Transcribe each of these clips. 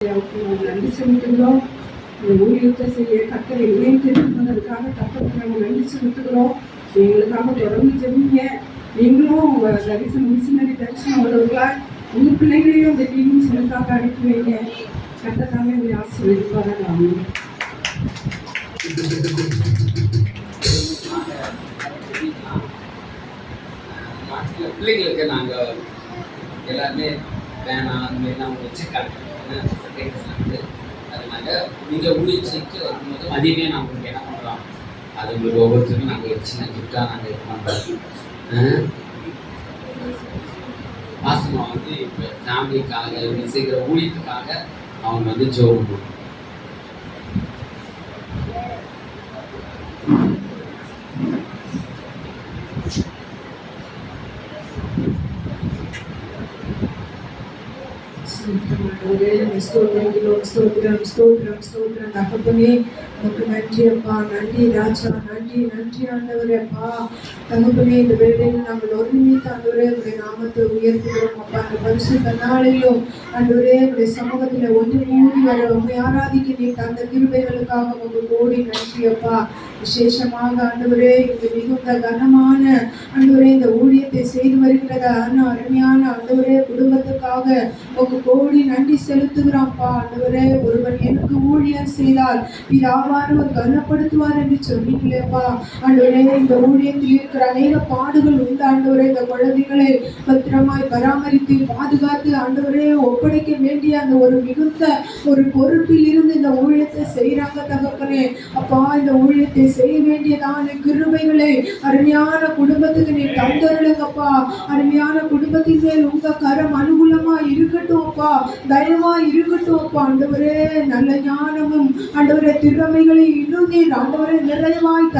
நன்றி செலுத்துகிறோம். இந்த ஊழியத்தை செய்ய கர்த்தரை இணைத்திருப்பதற்காக கர்த்தருக்கு நாங்கள் நன்றி செலுத்துகிறோம். எங்களுக்காக தொடர்ந்து ஜெபிங்க. நீங்களும் உங்கள் தரிசனம் மிஷினரி தரிசனம் உள்ளவர்களாக உங்கள் பிள்ளைகளையும் இந்த டிவி மிஷனுக்காக அனுப்பி வைங்க. கர்த்தர் தாமே உங்களை ஆசீர்வதிப்பார்கள். ஆமென். பிள்ளைங்களுக்கு நாங்கள் எல்லாருமே வேணாம் அந்த மாதிரிலாம் அவங்க வச்சுருக்காங்க. அதனால நீங்கள் ஊழியர்ச்சிக்கு வரும்போது மதியமே நான் உங்களுக்கு என்ன பண்ணுறோம், அது உங்களுக்கு ஒவ்வொருத்தருக்கும் நாங்கள் சின்ன கிஃப்டாக நாங்கள் இது பண்ணுறோம். மாசமா வந்து இப்போ ஃபேமிலிக்காக இவங்க செய்கிற ஊழியத்துக்காக அவங்க வந்து ஜோம் தகப்பனே உனக்கு நன்றி அப்பா, நன்றி ராஜா, நன்றி நன்றி ஆண்டவரே அப்பா. தகப்பனே இந்த வேளையில் நாங்கள் ஒருமித்து ஆண்டவரே உடைய நாமத்தை உயர்த்துகிறோம் அப்பா. அந்த பரிசுத்த நாளிலும் ஆண்டவரே உடைய சமூகத்தில் ஒன்று கூடி வர உண்மை ஆராதிக்க நீ தந்த கிருபைகளுக்காக உங்க கோடி நன்றி அப்பா. விசேஷமாக ஆண்டவரே இந்த மிகுந்த கனமான ஆண்டவரே இந்த ஊழியத்தை செய்து வருகிறதா அருமையான ஆண்டவரே குடும்பத்துக்காக உங்க கோடி நன்றி செலுத்துகிறோம்ப்பா. ஆண்டவரே ஒருவர் எனக்கு ஊழியர் செய்தால் பிதாவானவர் கனப்படுத்துவார் என்று சொன்னீங்களேப்பா. ஆண்டவரே இந்த ஊழியத்தில் இருக்கிற அநேக பாடுகள் உண்டு ஆண்டவரே. இந்த குழந்தைகளை பத்திரமாய் பராமரித்து பாதுகாத்து ஆண்டவரே ஒப்படைக்க வேண்டிய அந்த ஒரு மிகுந்த ஒரு பொறுப்பில் இருந்து இந்த ஊழியத்தை செய்யறாங்க தகப்பனே அப்பா. இந்த ஊழியத்தை செய்ய வேண்டியதான கிருபைகளை அருமையான குடும்பத்துக்கு நீ தந்தருளுங்கப்பா. அருமையான குடும்பத்தின் மேல் உங்க கரம் அனுகூலமா இருக்கட்டும் அப்பா, தயவா இருக்கட்டும் அப்பா. ஆண்டவரே நல்ல ஞானமும் ஆண்டவரே திறமைகளை இன்னும் நீர் ஆண்டவரே நிறைவாய்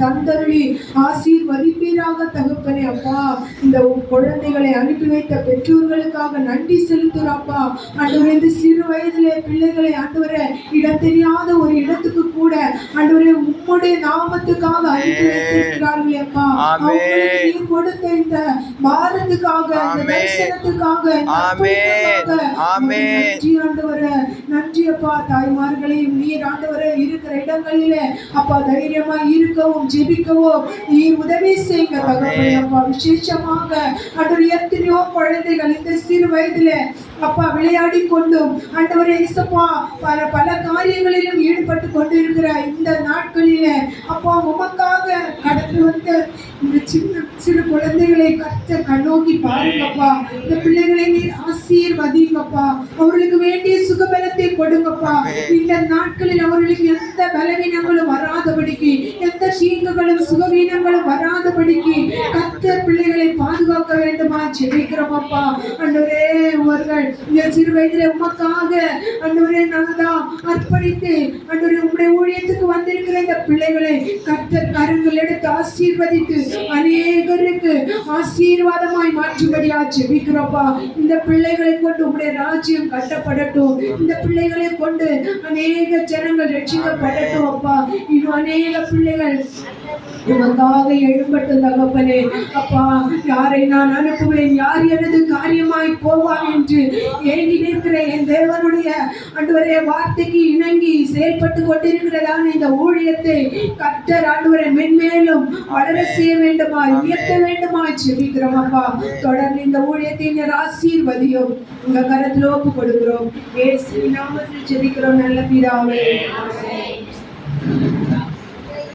தந்தருளி ஆசீர்வதிப்பீராக தகப்பனே அப்பா. இந்த குழந்தைகளை அனுப்பி வைத்த பெற்றோர்களுக்காக நன்றி செலுத்துறாப்பா. ஆண்டவரே இந்த சிறு வயதிலே பிள்ளைகளை ஆண்டவரே இடம் தெரியாத ஒரு இடத்துக்கு கூட ஆண்டவரே உம்முடைய நாமத்துக்காக அனுப்பி வைத்திருக்கிறார்களே அப்பா. அவங்களுக்கு கொடுத்த இந்த பாரத்துக்காக இந்த தரிசனத்துக்காக நன்றி ஆண்டவரே, நன்றி அப்பா. தாய்மார்களையும் நீர் ஆண்டவரே இருக்கிற இடங்களிலே அப்பா தைரியமா இருக்கவும் ஜெபிக்கவும் நீர் உதவி செய்யுங்க தகப்பனே அப்பா. விசேஷமாக ஆண்டவரே எத்தனையோ குழந்தைகள் இந்த சிறு வயதிலே அப்பா விளையாடி கொண்டும் ஆண்டவரே இயேசுப்பா பல காரியங்களிலும் ஈடுபட்டு கொண்டிருக்கிற இந்த நாட்களிலே அப்பா உமக்காக கடந்து வந்த இந்த சிறு குழந்தைகளை கண்ணோக்கி பாருங்கப்பா. இந்த பிள்ளைகளை நீர் ஆசீர்வதிங்கப்பா. அவர்களுக்கு வேண்டிய சுகபலத்தை கொடுங்கப்பா. இந்த நாட்களில் அவர்களுக்கு எந்த பலவீனங்களும் வராதபடிக்கு, எந்த தீங்குகளும் சுகவீனங்களும் வராதபடிக்கு கர்த்தர் பிள்ளைகளை பாதுகாக்க வேண்டுமா ஜெபிக்கிறோமப்பா. ஆண்டவரே அவர்கள் இந்த சிறு வயதிலே உமக்காக ஆண்டவரே நாங்கள் தான் அர்ப்பணித்து ஆண்டவரே உம்முடைய ஊழியத்துக்கு வந்திருக்கிற இந்த பிள்ளைகளை கர்த்தர் கரங்கள் எடுத்து ஆசீர்வதித்து அநேகருக்கு ஆசீர்வாதமாய் மாற்றும்படியா ஜெபிக்கிறோம்ப்பா. இந்த பிள்ளைகளை கொண்டு உம்முடைய ராஜ்யம் கட்டப்படட்டும். இந்த பிள்ளைகளை கொண்டு அநேக ஜனங்கள் ரட்சிக்கப்படட்டும் அப்பா. இன்னும் அநேக பிள்ளைகள் உமக்காக எழும்பட்டும் தகப்பனே அப்பா. யாரை நான் அனுப்புவேன், யார் எனது காரியமாய் போவான் என்று ஏங்கி நிற்கிற என் தேவனுடைய ஆண்டவரே வார்த்தைக்கு இணங்கி செயல்பட்டு கொண்டிருக்கிறதான இந்த ஊழியத்தை கர்த்தர் ஆண்டவரை மென்மேலும் வளர செய்ய வேண்டுமாய் உயர்த்த வேண்டுமாய் ஜெபிக்கிறோம் அப்பா. தொடர்ந்து இந்த ஊழியத்தை ஆசீர்வதியும் உங்க கரத்தில் ஒப்பு கொடுக்கிறோம். இயேசுவின் நாமத்தில் ஜெபிக்கிறோம் நல்ல பிதாவே.